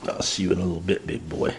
I'll see you in a little bit, big boy.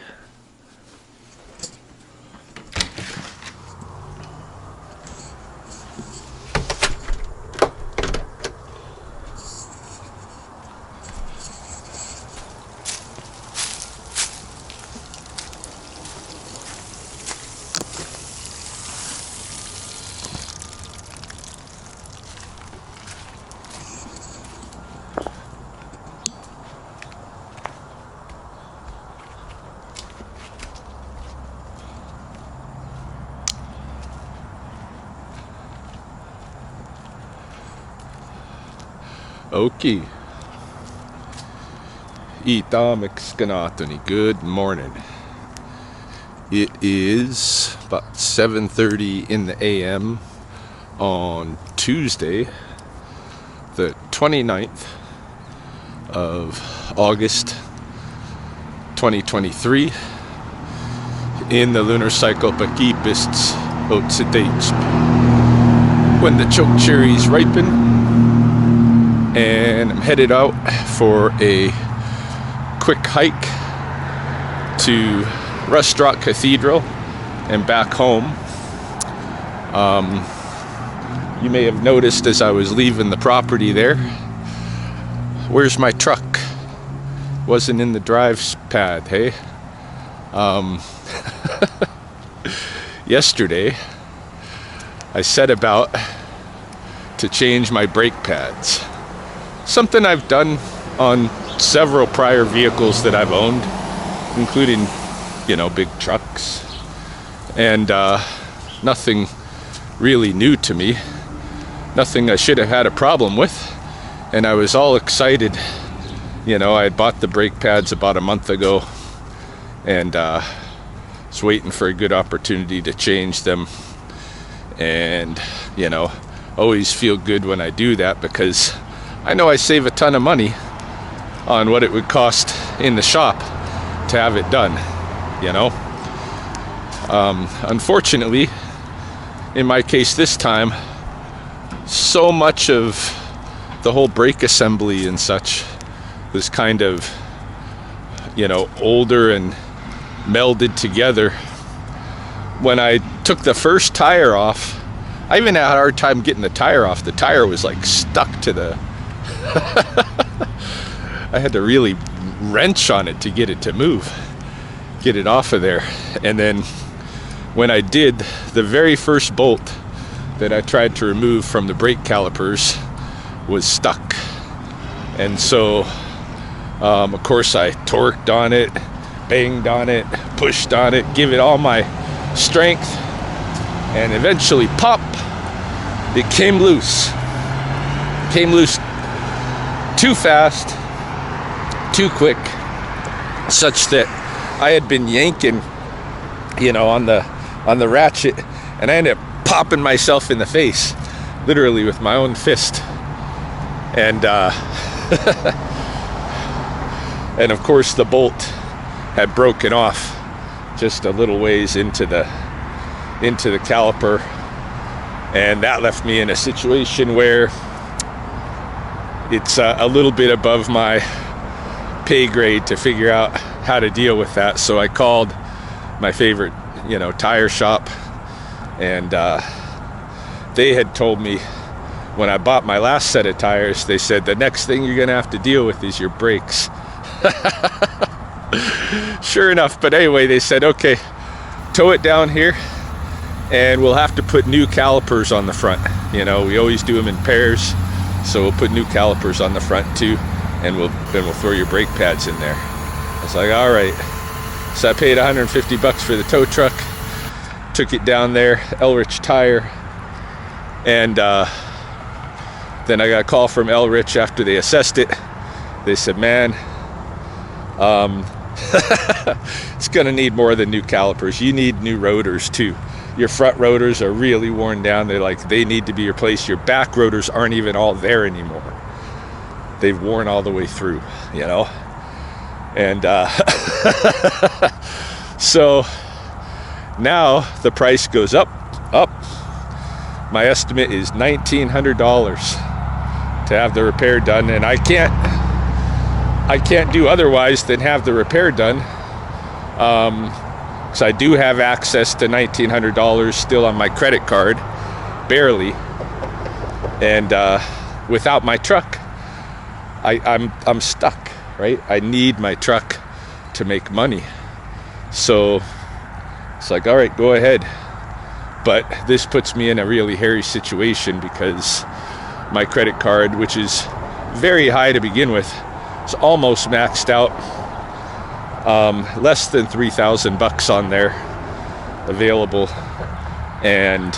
Okay. Good morning. It is about 7:30 in the AM on Tuesday, the 29th of August 2023 in the lunar cycle Pakipists Otsitach when the choke cherries ripen. And I'm headed out for a quick hike to Rustrock Cathedral and back home. You may have noticed as I was leaving the property there, where's my truck? Wasn't in the drive pad, hey? Yesterday, I set about to change my brake pads. Something I've done on several prior vehicles that I've owned, including, big trucks. And nothing really new to me. Nothing I should have had a problem with. And I was all excited. I had bought the brake pads about a month ago. And was waiting for a good opportunity to change them. And, always feel good when I do that because I know I save a ton of money on what it would cost in the shop to have it done, Unfortunately, in my case this time, so much of the whole brake assembly and such was kind of, older and melded together. When I took the first tire off, I even had a hard time getting the tire off. The tire was like stuck to the I had to really wrench on it to get it to move, get it off of there. And then when I did, the very first bolt that I tried to remove from the brake calipers was stuck. And so, of course, I torqued on it, banged on it, pushed on it, give it all my strength, and eventually, pop, it came loose. Came loose too fast, too quick, such that I had been yanking, on the ratchet, and I ended up popping myself in the face, literally with my own fist. And and of course the bolt had broken off just a little ways into the caliper, and that left me in a situation where it's a little bit above my pay grade to figure out how to deal with that. So I called my favorite, tire shop, and they had told me when I bought my last set of tires, they said the next thing you're gonna have to deal with is your brakes. Sure enough, but anyway, they said, okay, tow it down here and we'll have to put new calipers on the front. We always do them in pairs. So we'll put new calipers on the front too, and we'll throw your brake pads in there. I was like, all right. So I paid $150 for the tow truck, took it down there, Elrich Tire, and then I got a call from Elrich after they assessed it. They said, man, it's gonna need more than new calipers. You need new rotors too. Your front rotors are really worn down. They need to be replaced. Your back rotors aren't even all there anymore. They've worn all the way through, And so now the price goes up. My estimate is $1,900 to have the repair done, and I can't I can't do otherwise than have the repair done. So I do have access to $1,900 still on my credit card, barely. And without my truck, I'm stuck, right? I need my truck to make money. So it's like, all right, go ahead. But this puts me in a really hairy situation because my credit card, which is very high to begin with, is almost maxed out. Less than $3,000 on there available, and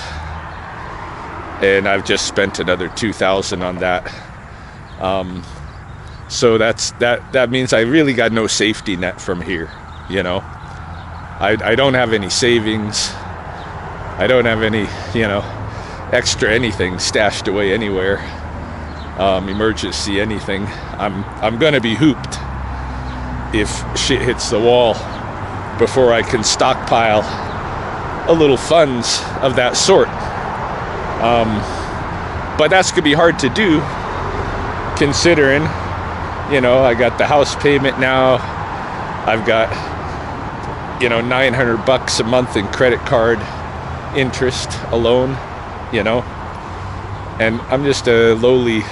I've just spent another $2,000 on that. So that means I really got no safety net from here. You know, I don't have any savings. I don't have any, extra anything stashed away anywhere. Emergency anything. I'm gonna be hooped if shit hits the wall before I can stockpile a little funds of that sort. But that's gonna be hard to do, considering, I got the house payment now. I've got, $900 a month in credit card interest alone, and I'm just a lowly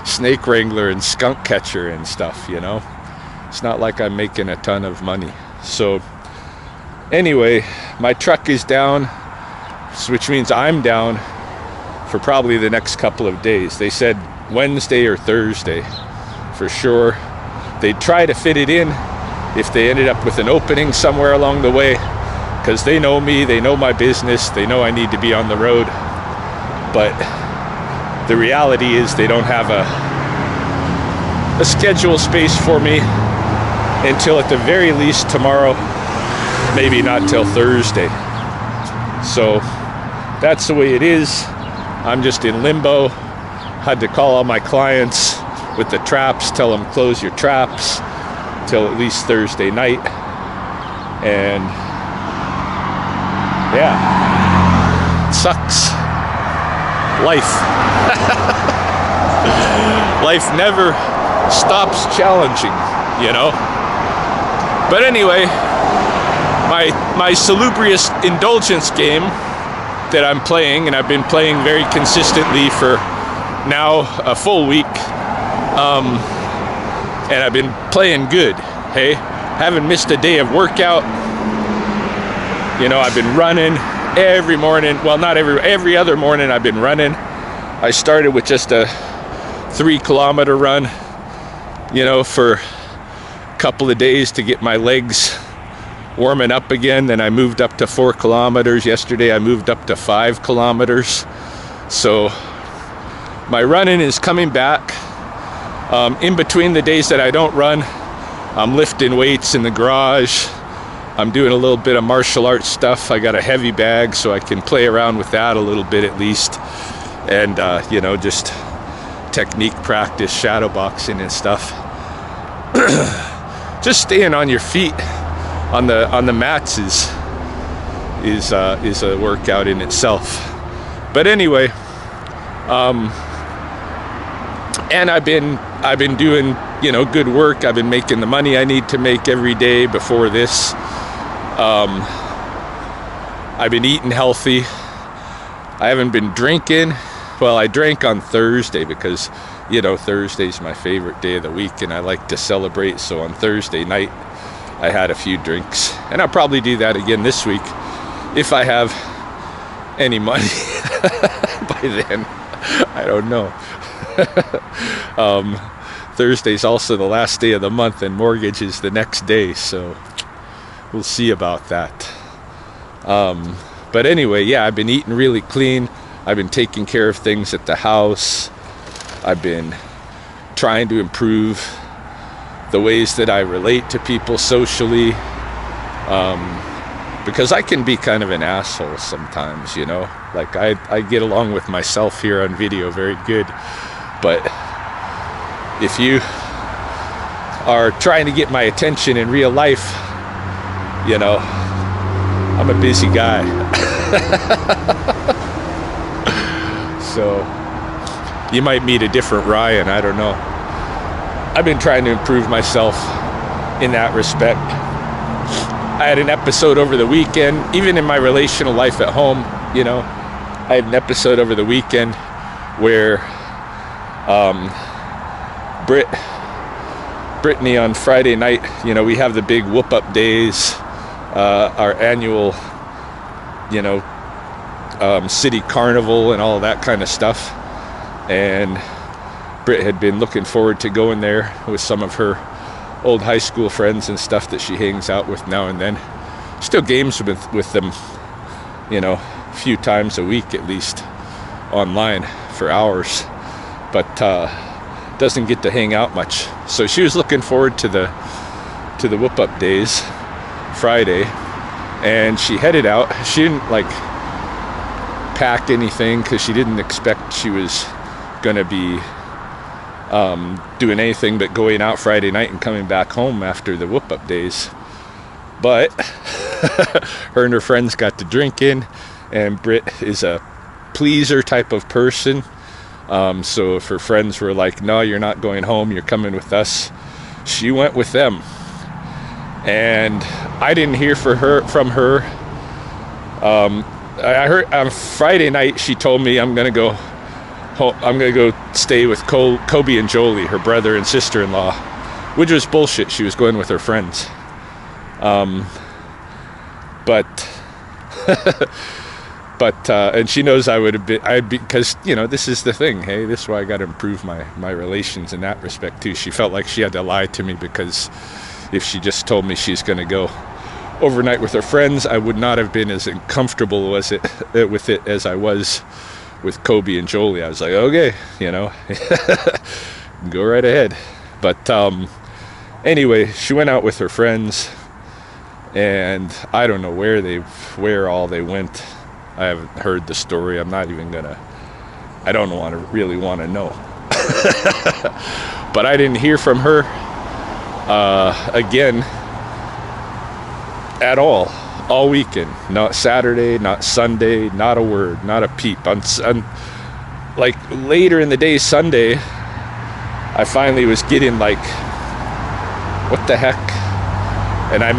snake wrangler and skunk catcher and stuff. It's not like I'm making a ton of money. So anyway, my truck is down, which means I'm down for probably the next couple of days. They said Wednesday or Thursday for sure. They'd try to fit it in if they ended up with an opening somewhere along the way, because they know me, they know my business, they know I need to be on the road. But the reality is they don't have a schedule space for me until at the very least tomorrow, maybe not till Thursday. So that's the way it is. I'm just in limbo. Had to call all my clients with the traps, tell them close your traps till at least Thursday night. And yeah, it sucks. Life. Life never stops challenging, But anyway, my salubrious indulgence game that I'm playing, and I've been playing very consistently for now a full week, and I've been playing good. Hey, haven't missed a day of workout. I've been running every morning. Well, not every other morning I've been running. I started with just a 3-kilometer run, for a couple of days to get my legs warming up again. Then I moved up to 4 kilometers. Yesterday I moved up to 5 kilometers. So my running is coming back. In between the days that I don't run, I'm lifting weights in the garage. I'm doing a little bit of martial arts stuff. I got a heavy bag, so I can play around with that a little bit at least. And, just technique practice, shadow boxing and stuff. Just staying on your feet on the mats is a workout in itself. But anyway, and I've been doing, good work. I've been making the money I need to make every day before this. I've been eating healthy. I haven't been drinking. Well, I drank on Thursday because, Thursday's my favorite day of the week and I like to celebrate. So on Thursday night, I had a few drinks. And I'll probably do that again this week if I have any money by then. I don't know. Thursday's also the last day of the month and mortgage is the next day. So we'll see about that. But anyway, yeah, I've been eating really clean. I've been taking care of things at the house. I've been trying to improve the ways that I relate to people socially. Because I can be kind of an asshole sometimes, Like I get along with myself here on video very good. But if you are trying to get my attention in real life, I'm a busy guy. So you might meet a different Ryan, I don't know. I've been trying to improve myself in that respect. I had an episode over the weekend, even in my relational life at home, you know, I had an episode over the weekend where Brittany on Friday night, you know, we have the big whoop up days, our annual, you know, city carnival and all that kind of stuff. And Britt had been looking forward to going there with some of her old high school friends and stuff that she hangs out with now and then. Still games with them, you know, a few times a week at least online for hours, but doesn't get to hang out much. So she was looking forward to the whoop up days Friday, and she headed out. She didn't like pack anything because she didn't expect she was gonna be doing anything but going out Friday night and coming back home after the whoop up days. But her and her friends got to drinking, and Britt is a pleaser type of person. So if her friends were like, no, you're not going home, you're coming with us, she went with them. And I didn't hear from her. I heard on Friday night she told me I'm gonna go stay with Kobe and Jolie, her brother and sister-in-law, which was bullshit. She was going with her friends. And she knows I'd be, because, you know, this is the thing. Hey, this is why I got to improve my relations in that respect too. She felt like she had to lie to me, because if she just told me she's going to go overnight with her friends, I would not have been as uncomfortable with it as I was with Kobe and Jolie. I was like, okay, you know, go right ahead. But anyway, she went out with her friends, and I don't know where all they went. I haven't heard the story. I'm not even gonna. I don't really want to know. But I didn't hear from her again at all weekend. Not Saturday, not Sunday, not a word, not a peep. On like later in the day, Sunday, I finally was getting like, what the heck? And I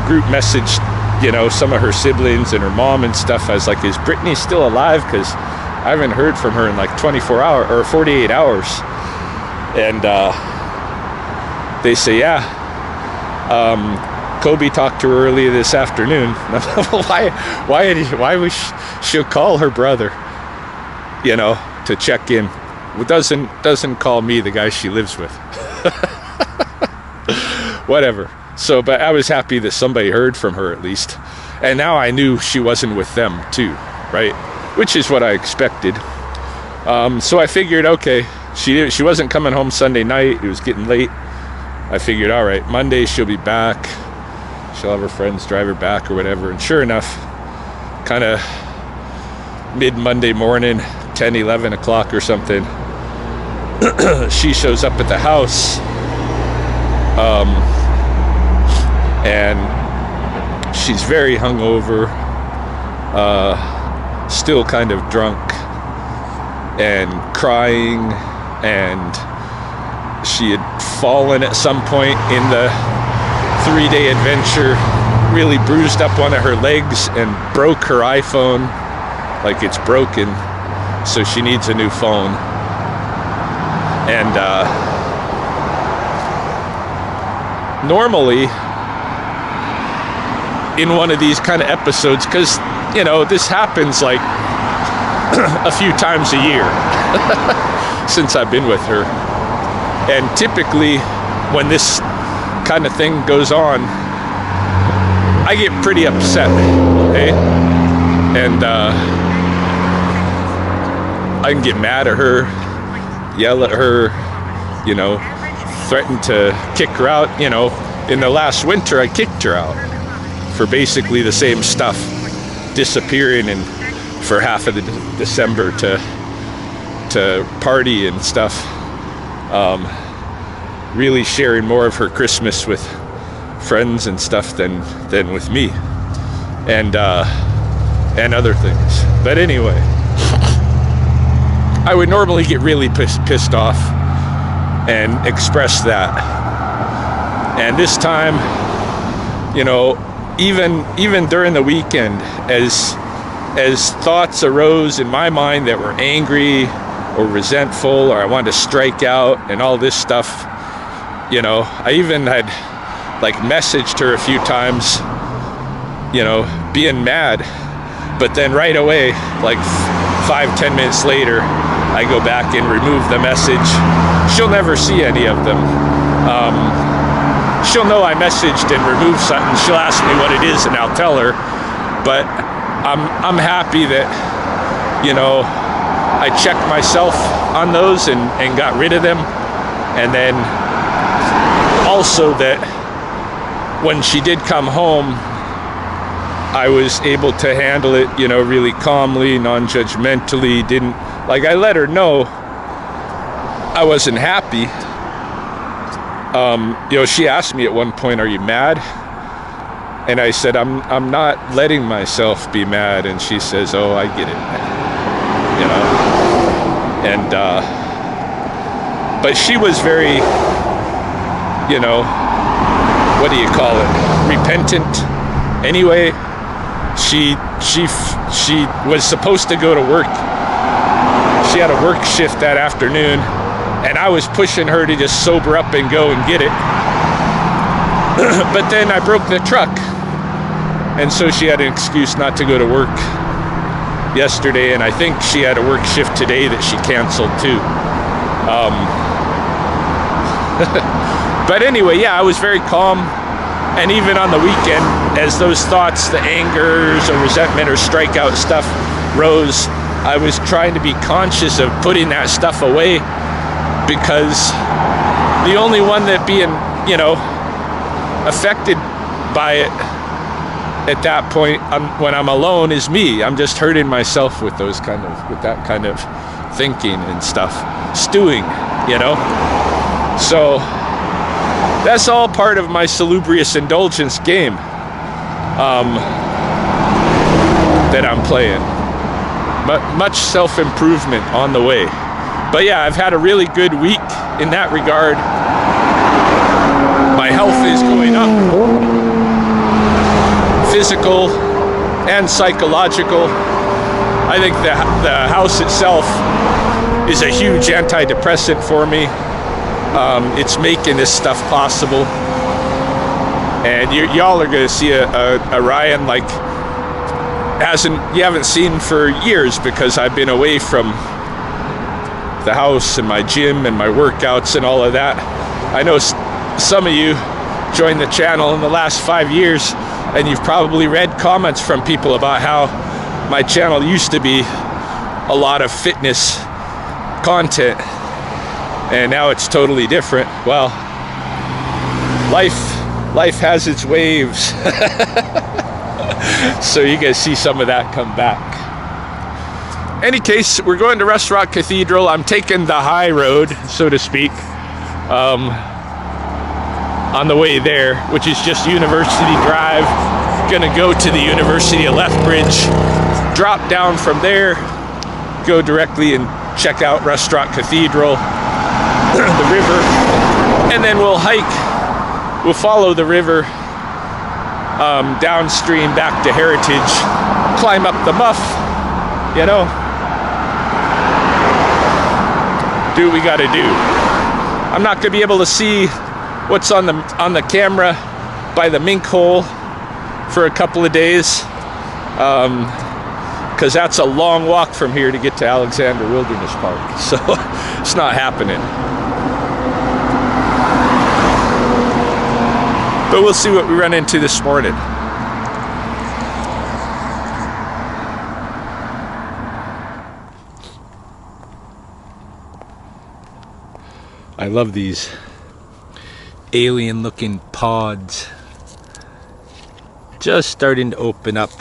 group messaged, you know, some of her siblings and her mom and stuff. I was like, is Brittany still alive? Because I haven't heard from her in like 24 hours or 48 hours. And they say, yeah. Kobe talked to her earlier this afternoon. Why she'll call her brother, you know, to check in. Doesn't call me, the guy she lives with. Whatever. So, but I was happy that somebody heard from her at least. And now I knew she wasn't with them too, right? Which is what I expected. So I figured, okay, she wasn't coming home Sunday night. It was getting late. I figured, all right, Monday she'll be back. She'll have her friends drive her back or whatever. And sure enough, kind of mid-Monday morning, 10, 11 o'clock or something, she shows up at the house. And she's very hungover, still kind of drunk and crying, and she had fallen at some point in the 3-day adventure, really bruised up one of her legs and broke her iPhone, like it's broken, so she needs a new phone. And normally in one of these kind of episodes, because, you know, this happens like a few times a year since I've been with her, and typically when this kind of thing goes on, I get pretty upset, okay? And I can get mad at her, yell at her, you know, threaten to kick her out. You know, in the last winter I kicked her out for basically the same stuff, disappearing and for half of the December to party and stuff, really sharing more of her Christmas with friends and stuff than with me, and other things. But anyway, I would normally get really pissed off and express that. And this time, you know, even during the weekend, as thoughts arose in my mind that were angry or resentful, or I wanted to strike out and all this stuff, you know, I even had like messaged her a few times, you know, being mad. But then right away, like 5-10 minutes later, I go back and remove the message. She'll never see any of them. She'll know I messaged and removed something. She'll ask me what it is and I'll tell her. But I'm happy that, you know, I checked myself on those and got rid of them. And then also that when she did come home, I was able to handle it, you know, really calmly, non-judgmentally. Didn't, like, I let her know I wasn't happy. You know, she asked me at one point, "Are you mad?" And I said, I'm not letting myself be mad. And she says, "Oh, I get it," you know. And but she was very, you know, what do you call it, repentant anyway. She was supposed to go to work. She had a work shift that afternoon, and I was pushing her to just sober up and go and get it. But then I broke the truck, and so she had an excuse not to go to work yesterday, and I think she had a work shift today that she canceled too. But anyway, yeah, I was very calm. And even on the weekend, as those thoughts, the angers or resentment or strikeout stuff rose, I was trying to be conscious of putting that stuff away, because the only one that being, you know, affected by it at that point when I'm alone is me. I'm just hurting myself with that kind of thinking and stuff, stewing, you know. So that's all part of my salubrious indulgence game that I'm playing. But much self-improvement on the way. But yeah, I've had a really good week in that regard. My health is going up. Physical and psychological. I think the house itself is a huge antidepressant for me. It's making this stuff possible, and y'all are going to see a Ryan like you haven't seen for years, because I've been away from the house and my gym and my workouts and all of that. I know some of you joined the channel in the last 5 years, and you've probably read comments from people about how my channel used to be a lot of fitness content, and now it's totally different. Well, life has its waves. So you guys see some of that come back. Any case, we're going to Rustrock Cathedral. I'm taking the high road, so to speak, on the way there, which is just University Drive. Gonna go to the University of Lethbridge, drop down from there, go directly and check out Rustrock Cathedral, the river, and then we'll follow the river downstream back to Heritage, climb up the Muff, you know, do what we gotta do. I'm not gonna be able to see what's on the camera by the mink hole for a couple of days, because that's a long walk from here to get to Alexander Wilderness Park, so it's not happening. But we'll see what we run into this morning. I love these alien looking pods. Just starting to open up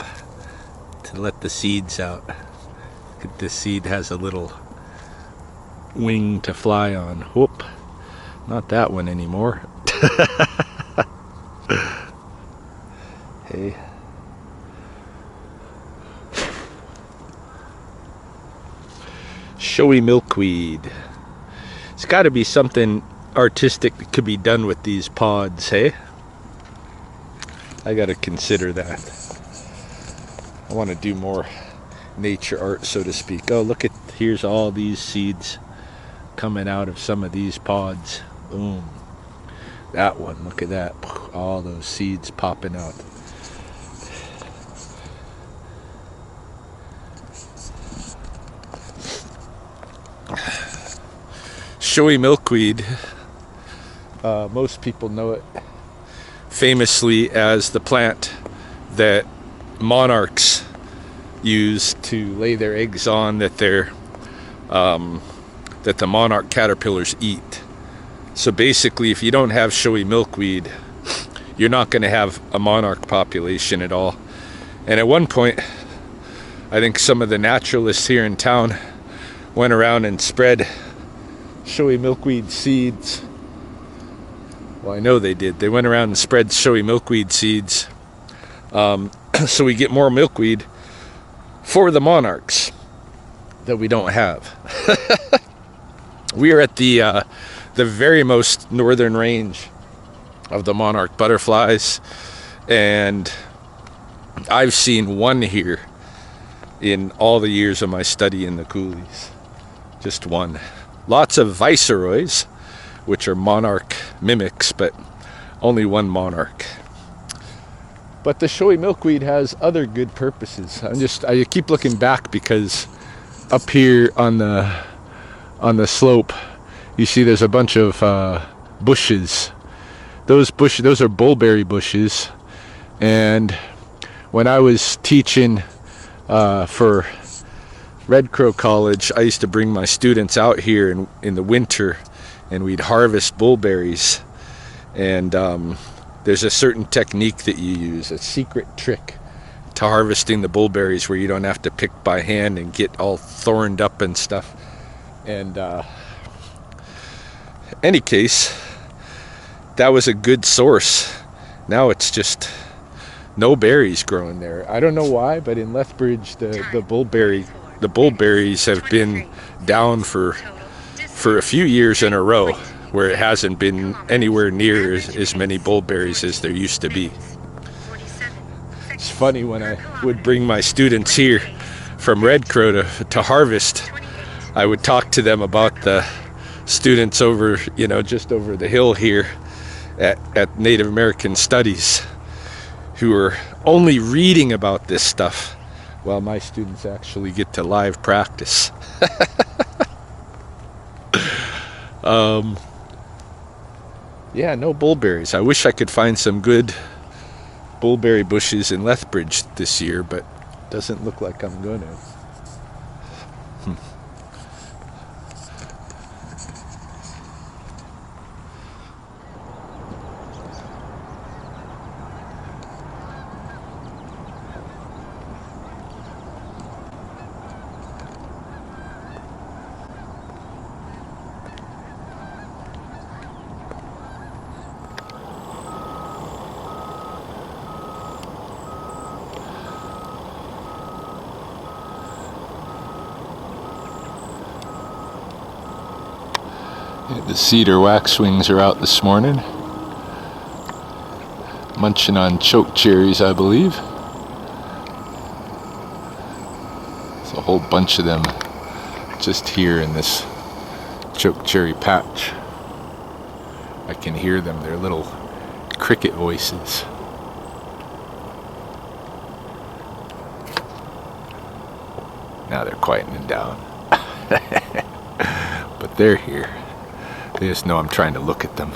to let the seeds out. This seed has a little wing to fly on. Whoop, not that one anymore. Hey. Showy milkweed. It's got to be something artistic could be done with these pods, hey? I gotta consider that. I want to do more nature art, so to speak. Oh, look at, here's all these seeds coming out of some of these pods. Boom. That one, look at that. All those seeds popping out. Showy milkweed, most people know it famously as the plant that monarchs use to lay their eggs on, that that the monarch caterpillars eat. So basically, if you don't have showy milkweed, you're not going to have a monarch population at all. And at one point, I think some of the naturalists here in town went around and spread showy milkweed seeds. Well, I know they did. They went around and spread showy milkweed seeds, so we get more milkweed for the monarchs that we don't have. We are at the very most northern range of the monarch butterflies, and I've seen one here in all the years of my study in the coulees. Just one. Lots of viceroys, which are monarch mimics, but only one monarch. But the showy milkweed has other good purposes. I keep looking back because up here on the slope, you see there's a bunch of bushes. Those are bullberry bushes. And when I was teaching for Red Crow College, I used to bring my students out here in the winter, and we'd harvest bullberries. And there's a certain technique that you use, a secret trick to harvesting the bullberries, where you don't have to pick by hand and get all thorned up and stuff. And any case, that was a good source. Now it's just no berries growing there. I don't know why, but in Lethbridge, the bullberries have been down for a few years in a row, where it hasn't been anywhere near as many bullberries as there used to be. It's funny, when I would bring my students here from Red Crow to harvest, I would talk to them about the students over, just over the hill here at Native American Studies, who are only reading about this stuff, while my students actually get to live practice. Yeah, no bullberries. I wish I could find some good bullberry bushes in Lethbridge this year, but doesn't look like I'm going to. The cedar waxwings are out this morning, munching on choke cherries, I believe. There's a whole bunch of them just here in this choke cherry patch. I can hear them, they're little cricket voices. Now they're quietening down. But they're here. They just know I'm trying to look at them.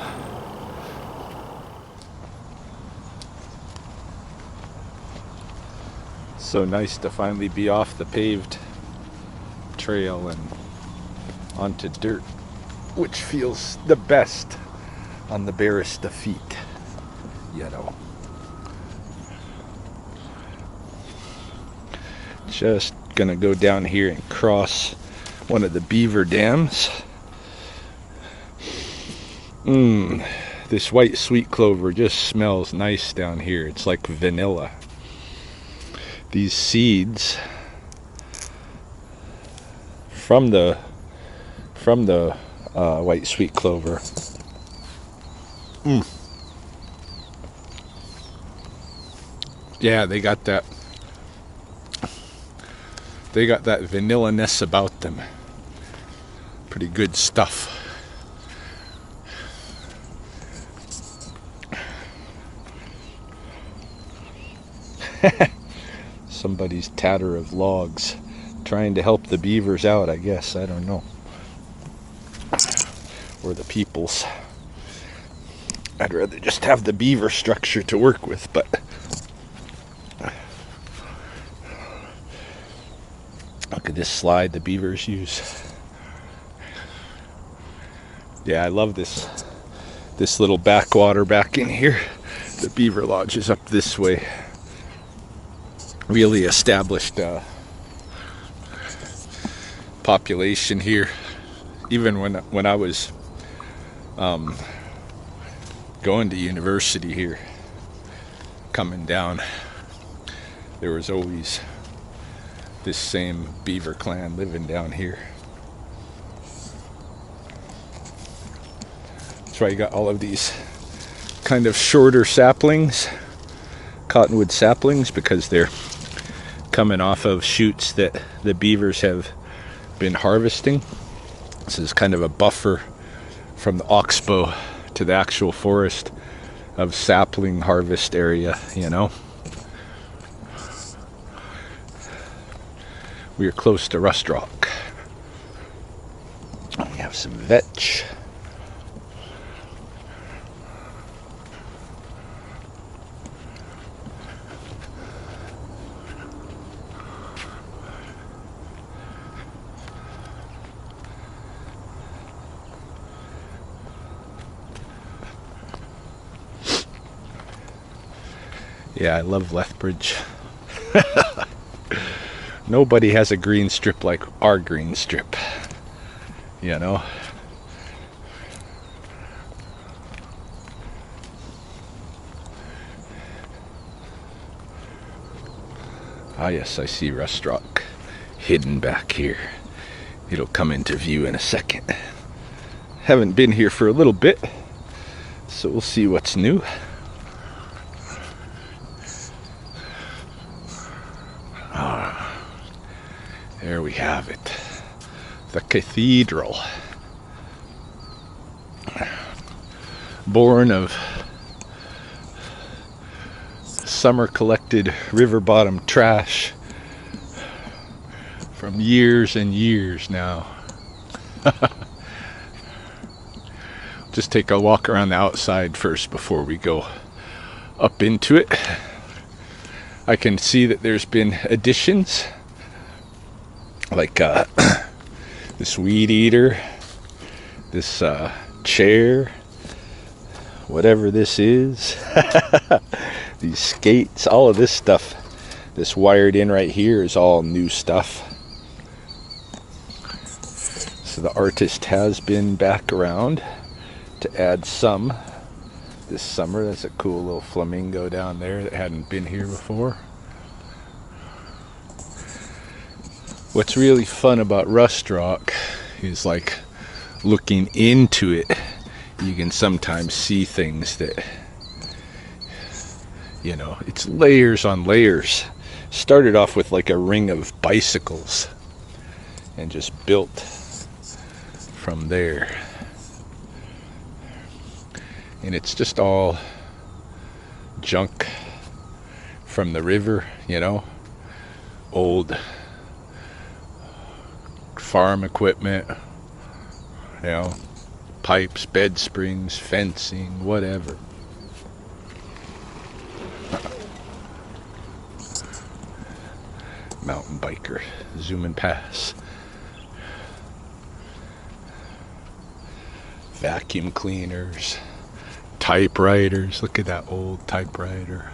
So nice to finally be off the paved trail and onto dirt, which feels the best on the barest of feet, Just gonna go down here and cross one of the beaver dams. This white sweet clover just smells nice down here. It's like vanilla. These seeds from the white sweet clover Yeah, they got that. They got that vanilla-ness about them. Pretty good stuff. Somebody's tatter of logs trying to help the beavers out, I guess. I don't know. Or the peoples. I'd rather just have the beaver structure to work with, but look at this slide the beavers use. Yeah, I love this little backwater back in here. The beaver lodge is up this way. Really established population here. Even when I was going to university here, coming down, there was always this same beaver clan living down here. That's why you got all of these kind of shorter saplings, cottonwood saplings, because they're coming off of shoots that the beavers have been harvesting. This is kind of a buffer from the oxbow to the actual forest of sapling harvest area, you know. We are close to Rustrock. We have some vetch. Yeah, I love Lethbridge. Nobody has a green strip like our green strip, you know. Ah yes, I see Rustrock hidden back here. It'll come into view in a second. Haven't been here for a little bit, so we'll see what's new. There we have it. The cathedral. Born of summer collected river bottom trash from years and years now. Just take a walk around the outside first before we go up into it. I can see that there's been additions, like this weed eater, this chair, whatever this is, these skates, all of this stuff, this wired in right here is all new stuff. So the artist has been back around to add some this summer. That's a cool little flamingo down there that hadn't been here before. What's really fun about Rustrock is, like, looking into it, you can sometimes see things that, you know, it's layers on layers. Started off with like a ring of bicycles and just built from there. And it's just all junk from the river, you know, old farm equipment, you know, pipes, bed springs, fencing, whatever. Mountain biker zooming past. Vacuum cleaners, typewriters. Look at that old typewriter.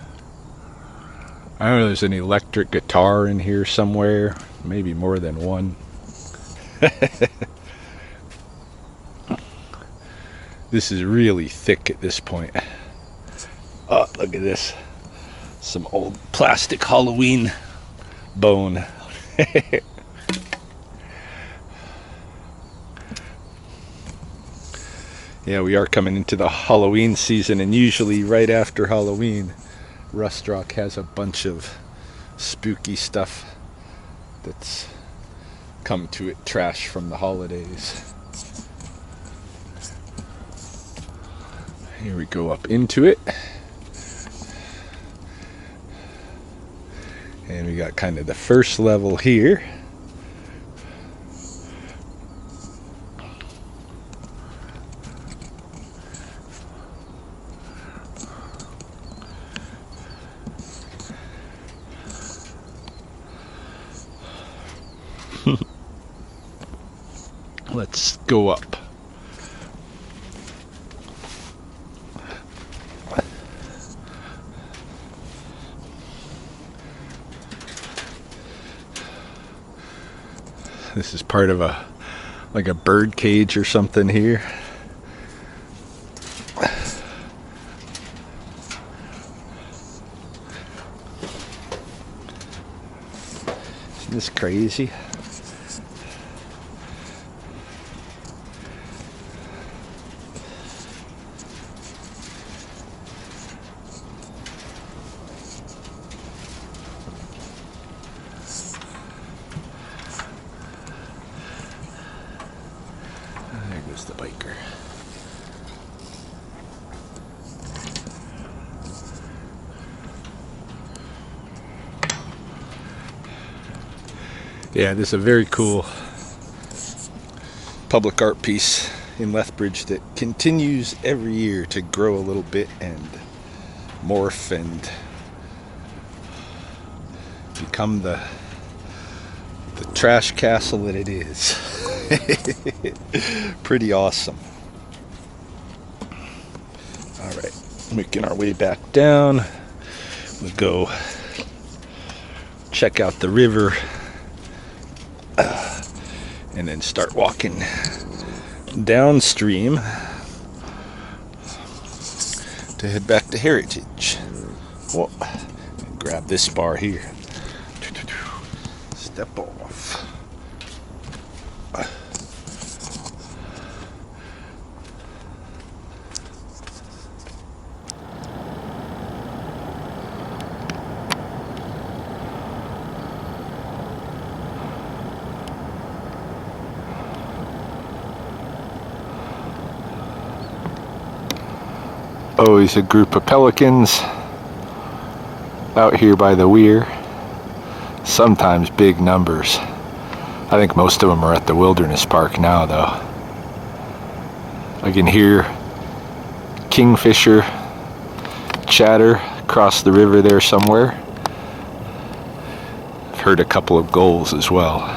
I don't know, there's an electric guitar in here somewhere, maybe more than one. This is really thick at this point. Oh, look at this. Some old plastic Halloween bone. Yeah, we are coming into the Halloween season, and usually right after Halloween, Rustrock has a bunch of spooky stuff that's come to it, trash from the holidays. Here we go up into it. And we got kind of the first level here. Let's go up. This is part of like a bird cage or something here. Isn't this crazy? There goes the biker. Yeah, this is a very cool public art piece in Lethbridge that continues every year to grow a little bit and morph and become the trash castle that it is. Pretty awesome. All right, making our way back down. We'll go check out the river and then start walking downstream to head back to Heritage. Whoa. Grab this bar here. Step off. Always a group of pelicans out here by the weir. Sometimes big numbers. I think most of them are at the wilderness park now though. I can hear kingfisher chatter across the river there somewhere. I've heard a couple of gulls as well.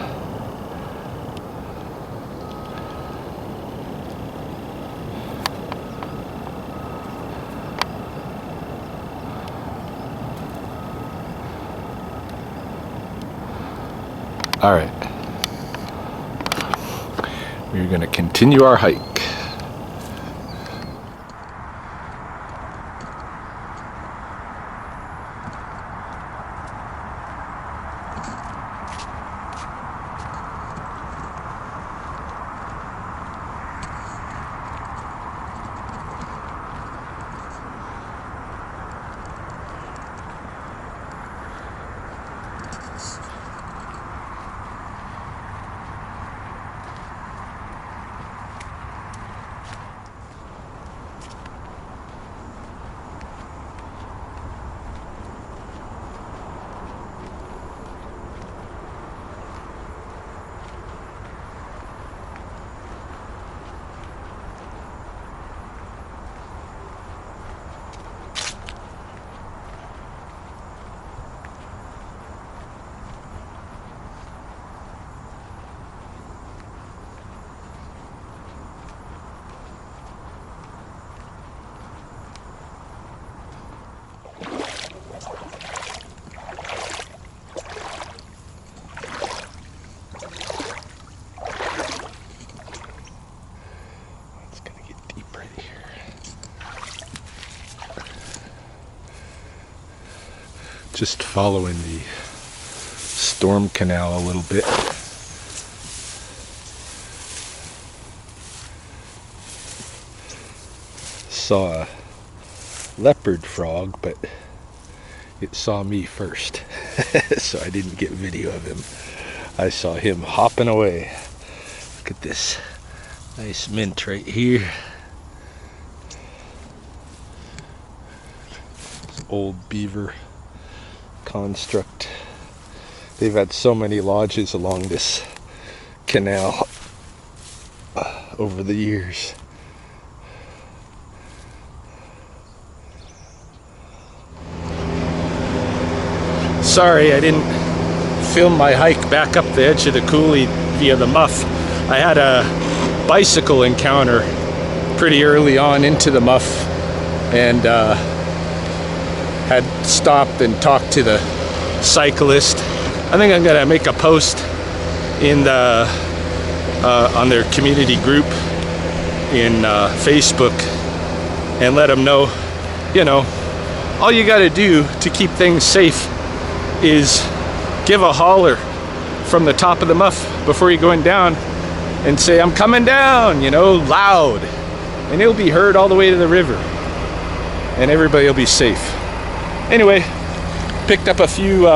All right, we're going to continue our hike. Just following the storm canal a little bit. saw a leopard frog, but it saw me first. So I didn't get video of him. I saw him hopping away. Look at this nice mint right here. This old beaver construct. They've had so many lodges along this canal over the years. Sorry, I didn't film my hike back up the edge of the coulee via the muff. I had a bicycle encounter pretty early on into the muff, and had stopped and talked to the cyclist. I think I'm gonna make a post in the on their community group in Facebook and let them know, you know, all you gotta do to keep things safe is give a holler from the top of the muff before you're going down and say, I'm coming down, you know, loud, and it'll be heard all the way to the river and everybody will be safe. Anyway, picked up a few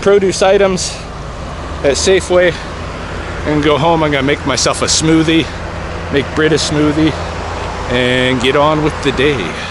produce items at Safeway and go home. I'm gonna make myself a smoothie, make Britt a smoothie, and get on with the day.